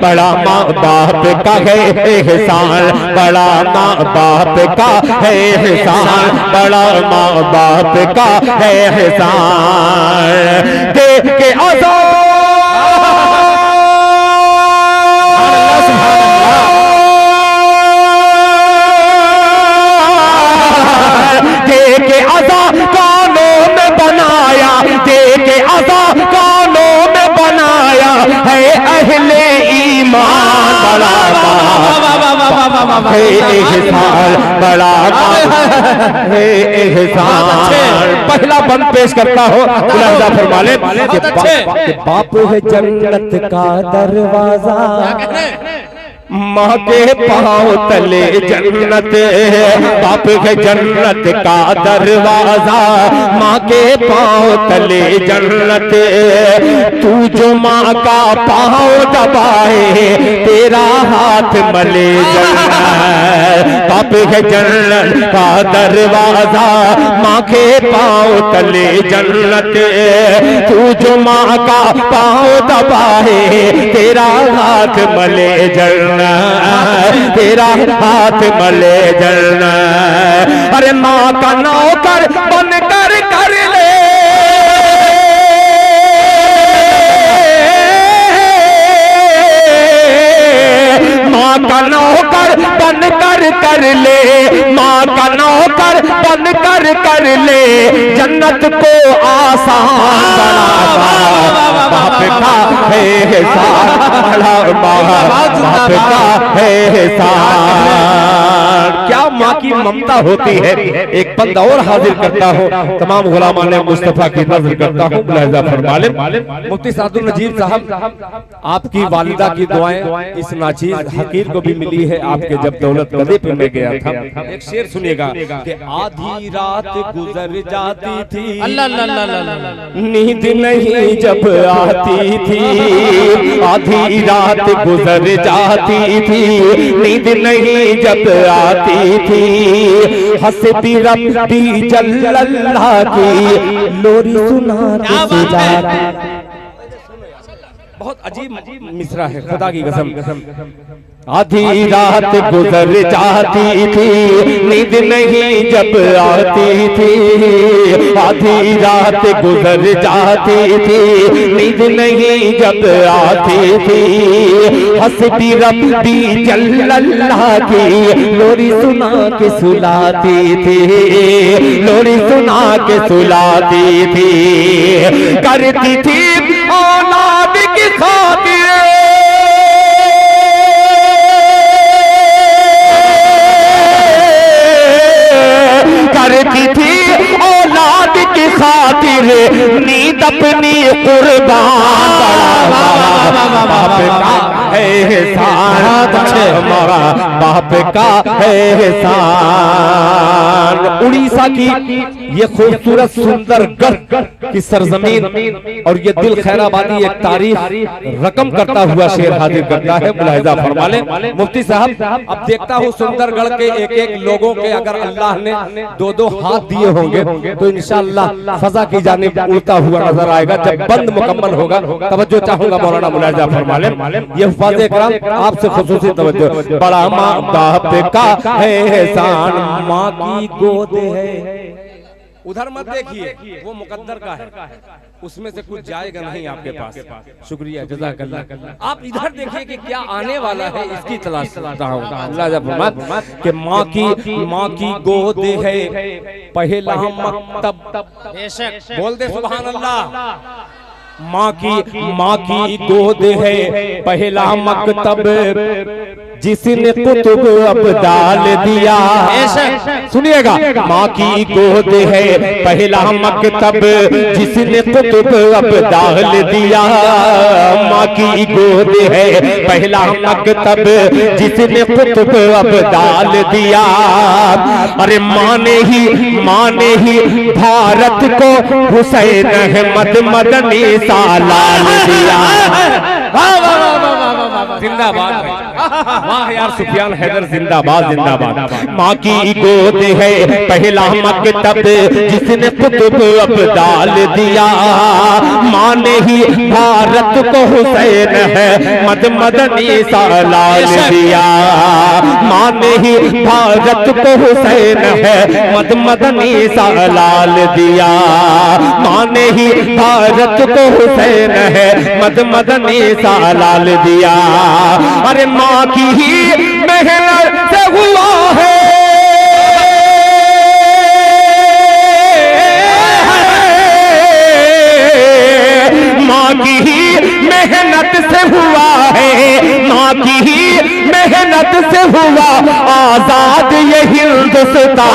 बड़ा माँ बाप का है एहसान, बड़ा माँ बाप का है एहसान, बड़ा माँ बाप का है एहसान। देख के आजाद देखे आजाद कानों में बनाया, देखे आजाद कानों में बनाया है अहले ईमान। बड़ा है एहसान, बड़ा है एहसान। पहला बंद पेश करता हो मुलाहिजा फरमा ले कि बाप है जन्नत का दरवाजा, माँ के पाँव तले जन्नत, बाप है जन्नत का दरवाजा, माँ के पाँव तले जन्नत। तू जो माँ का पाँव दबाए तेरा हाथ मले जन्नत, बाप है जन्नत का दरवाजा, माँ के पाँव तले जन्नत। तू जो माँ का पाँव दबाए तेरा हाथ मले जन्नत, तेरा हाथ मले जलना। अरे माँ का नौकर बन कर कर ले, माँ का नौकर बन कर कर ले, माँ का नौकर बन कर कर ले, जन्नत को आसान बना। बाप का है एहसान, बड़ा बाप का है एहसान। क्या माँ की ममता होती है। एक बंदा और हाजिर करता हूँ, तमाम गुलामान ने मुस्तफा की नजर करता हूँ मुलाहिजा फरमा ले। मुफ्ती सादुल नजीब साहब, आपकी वालिदा की दुआएं इस नाचीज हकीर को भी मिली है आपके जब दौलत कदे पे मैं गया था। एक शेर सुनिएगा कि आधी रात गुजर जाती थी, नींद नहीं जब आती थी, आधी रात गुजर जाती थी, नींद नहीं जब आती थी, हस्बी रब्बी जल्लल्लाह की लोरी सुना के जाती। बहुत अजीब मिसरा है, खुदा की कसम। आधी रात गुजर जाती थी, नींद नहीं जब आती थी, आधी रात गुजर जाती थी, नींद नहीं जब आती थी, हस्बी रब्बी जल्लल्लाह की लोरी सुना के सुलाती थी, लोरी सुना के सुलाती थी। करती थी औलाद की खातिर, करती थी औलाद की खातिर नींद अपनी कुर्बान। बाप का है एहसान, हमारा बाप का है एहसान। उड़ीसा की ये खूबसूरत सुंदर गढ़ की सरजमीन और ये दिल खैराबादी एक तारीख रकम करता हुआ शेर हाजिर करता है मुलाहिजा फरमा ले। मुफ्ती साहब, अब देखता हूँ सुंदरगढ़ के एक एक लोगों के अगर अल्लाह ने दो दो हाथ दिए होंगे तो इंशाअल्लाह फजा की जानिब उड़ता हुआ नजर आएगा। जब बंद मुकम्मल होगा तवज्जो चाहूंगा मौलाना मुलाहिजा फरमा ले। ये हुफ़ाज़े किराम आपसे खुसूसी तवज्जो। बड़ा माँ बाप का है एहसान, माँ की गोद है। उधर मत देखिए, वो मुकद्दर का है, उसमें से कुछ जाएगा नहीं आपके पास। शुक्रिया, जज़ाकल्लाह। आप इधर देखिए कि क्या आने वाला है, इसकी तलाश करता हूँ कि माँ की गोद है पहला मकतब। बोल दे सुभान अल्लाह। माँ की गोद है पहला मकतब, जिसने कुतुब अब डाल दिया। सुनिएगा, माँ की गोद है पहला मकतब, जिसने कुतुब अब डाल दिया। माँ की गोद है पहला मकतब, जिसने कुतुब अब डाल दिया। अरे माँ ने ही भारत को हुसैन अहमद मदनी सालाल दिया। जिंदाबाद, वाह यार सुफियान हैदर जिंदाबाद जिंदाबाद। माँ की गोद है पहला मकतब जिसने कुतुब अब्दाल दिया, माँ ने ही भारत को हुसैन है मद मदनी सा लाल दिया, माँ ने ही भारत को हुसैन है मद मदनी सा लाल दिया, माँ ने ही भारत को हुसैन है मद मदनी सा लाल दिया। अरे माँ की ही मेहनत से हुआ है, माँ की ही मेहनत से हुआ है, माँ की ही मेहनत से हुआ आजाद ये हिंदुस्तान।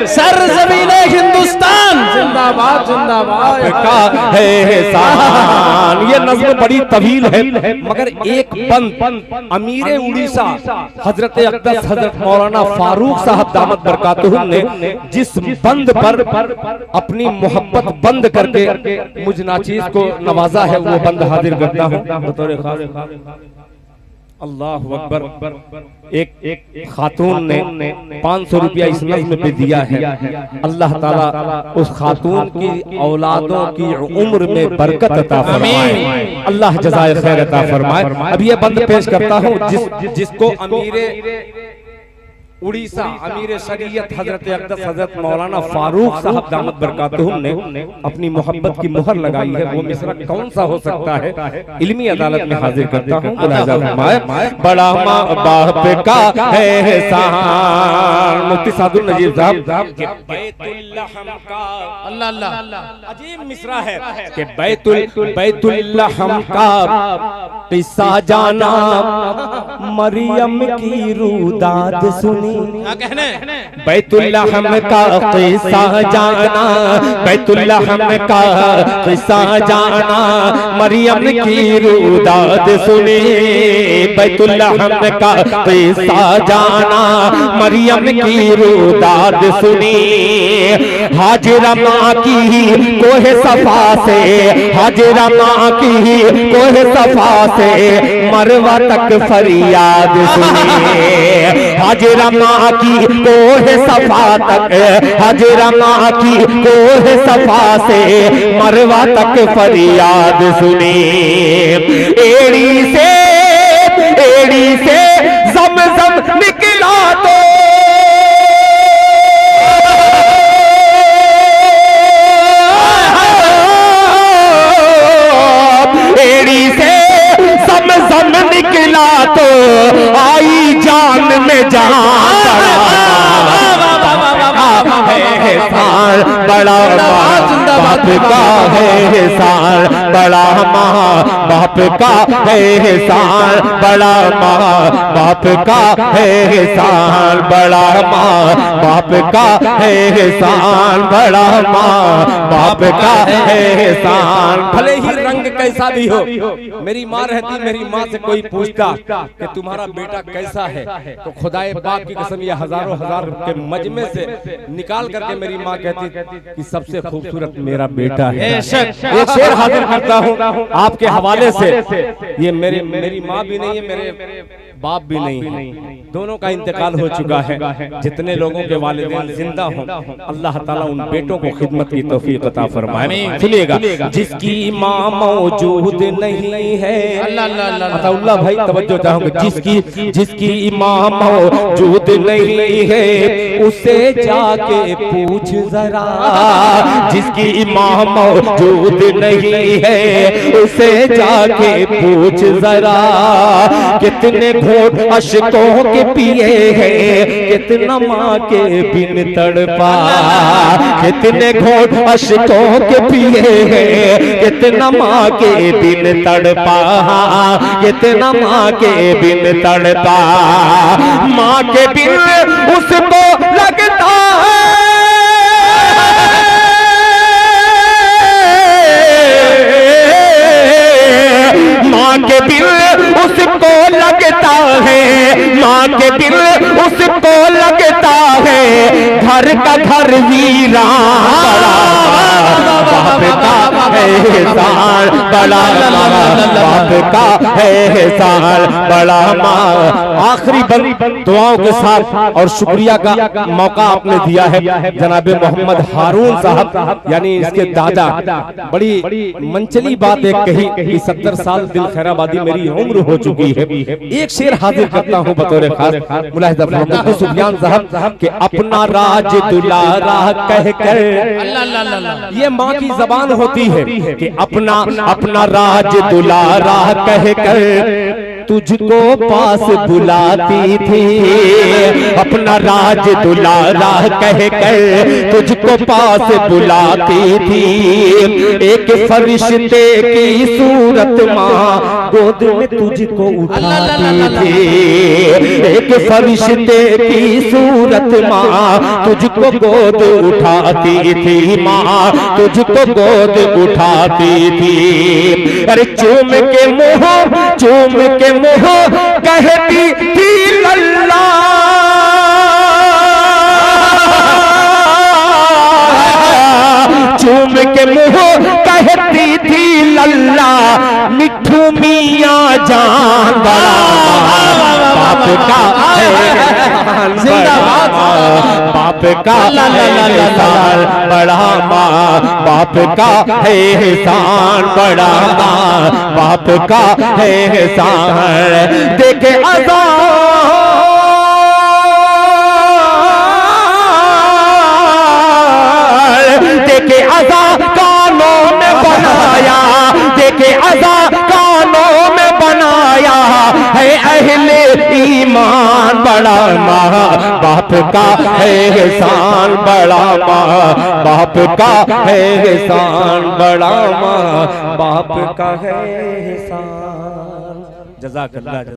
सरज़मीने हिंदुस्तान जिंदाबाद जिंदाबाद का है एहसान। ये नज़्म बड़ी तवील है मगर एक बंद अमीर उड़ीसा हजरत अक़दस हजरत मौलाना फारूक साहब दामत बरकातुहू ने जिस बंद पर अपनी मोहब्बत बंद करके मुझ नाचीज को नवाजा है वो बंद हाजिर करता हूँ। अल्लाह अकबर। एक खातून ने 500 रुपया इस नज़्म पे दिया है। अल्लाह ताला उस खातून की औलादों की उम्र में बरकत अता फरमाए, अल्लाह जज़ाए खैर अता फरमाए। अब ये बंद पेश करता हूँ जिसको अमीर उड़ीसा अमीर शरीयत हजरत अक़दस हजरत मौलाना फारूक साहब दामत बरकातुहू ने अपनी मोहब्बत की मुहर लगाई है। वो मिसरा कौन सा हो सकता है, इल्मी अदालत में हाजिर करता हूँ। बड़ा माँ बाप का है एहसान। मुफ्ती सादुल नजीब साहब अल्लाह अल्लाह अजीब मिसरा है कि बैतुल्लहम का किस्सा जाना, मरियम की रूदाद सुनी, बैतुल्लहम का किस्सा जाना, बैतुल्लहम का किस्सा जाना, मरियम की रूदाद सुनी, बैतुल्लहम का किस्सा जाना, मरियम की रूदाद सुनी। हाजिरा माँ की कोहे सफा से, हाजिरा माँ की कोहे सफा से मरवा तक फरियाद सुनी, हाजिरा माँ की कोहे सफा तक, हाजिरा माँ की कोहे सफा से मरवा तक फरियाद सुनी। एड़ी से ज़मज़म निकला तो एड़ी से ज़मज़म निकला तो आई जान में जान, बड़ा बाप का है एहसान, बड़ा माँ बाप का है एहसान, बड़ा माँ बाप का है एहसान, बड़ा माँ बाप का है एहसान, बड़ा माँ बाप का है एहसान। भले ही रंग कैसा भी हो, मेरी माँ रहती, मेरी माँ से कोई पूछता कि तुम्हारा बेटा कैसा है तो खुदाए पाक की कसम ये हजारों हजार के मजमे से निकाल करके मेरी माँ कहती कि सबसे खूबसूरत मेरा बेटा है। एक शेर हाजिर करता हूँ आपके हवाले से। ये मेरी माँ भी नहीं है, मेरे बाप भी नहीं है, दोनों का इंतकाल हो चुका है। जितने लोगों के वालिदैन जिंदा हों अल्लाह ताला उन बेटों को खिदमत की तौफीक अता फरमाए। सुनिएगा, जिसकी माँ मौजूद नहीं है, अल्लाह भाई तवज्जो चाहूंगा, जिसकी माँ मौजूद नहीं है उसे जाके पूछ जरा, जिसकी माँ मौजूद नहीं है उसे जाके पूछ जरा, कितने घोट अशकों के पिए हैं, कितना माँ के बिन तड़पा, कितने घोट अशकों के पिए हैं, कितना माँ के बिन तड़पा, कितना माँ के बिन तड़पा, माँ के बिन उसको लगता है, माँ के बिन उसको लगता है, माँ के बिन उसको लगता है, घर का घर वीरान, एहसान बड़ा माँ बाप का है एहसान बड़ा माँ। आखिरी दुआओं के साथ और शुक्रिया का मौका आपने दिया है जनाबे मोहम्मद हारून साहब यानी इसके दादा। बड़ी मंचली बात एक कही कि 70 साल दिल खैराबादी मेरी उम्र हो चुकी है। एक शेर हाजिर करता हूँ बतौर खास मुलाहिजा फरमाइए सुफियान साहब के अपना राज दुलारा कह कर, ये माँ की जबान होती है कि अपना राज दुलारा कह कर तुझको पास बुलाती थी, अपना राज दुलारा कह कर तुझको पास बुलाती थी। एक फरिश्ते की सूरत माँ गोद में तुझको उठाती थी, एक फरिश्ते की सूरत माँ तुझको गोद उठाती थी, माँ तुझको गोद उठाती थी। अरे चूम के मुँह कहती थी लल्ला, चूम के मुँह कहती थी लल्ला, मिठू मियाँ जान बड़ा बाप का जिंदाबाद, बाप का एहसान बड़ा माँ बाप का है एहसान बड़ा माँ बाप का है एहसान। देखे देखे अज़ा कानों में बनाया, देखे अज़ा कानों में बनाया है अहले ईमान बड़ा माँ बाप का है एहसान बड़ा माँ बाप का है एहसान बड़ा माँ बाप का है एहसान। जज़ाकल्लाह।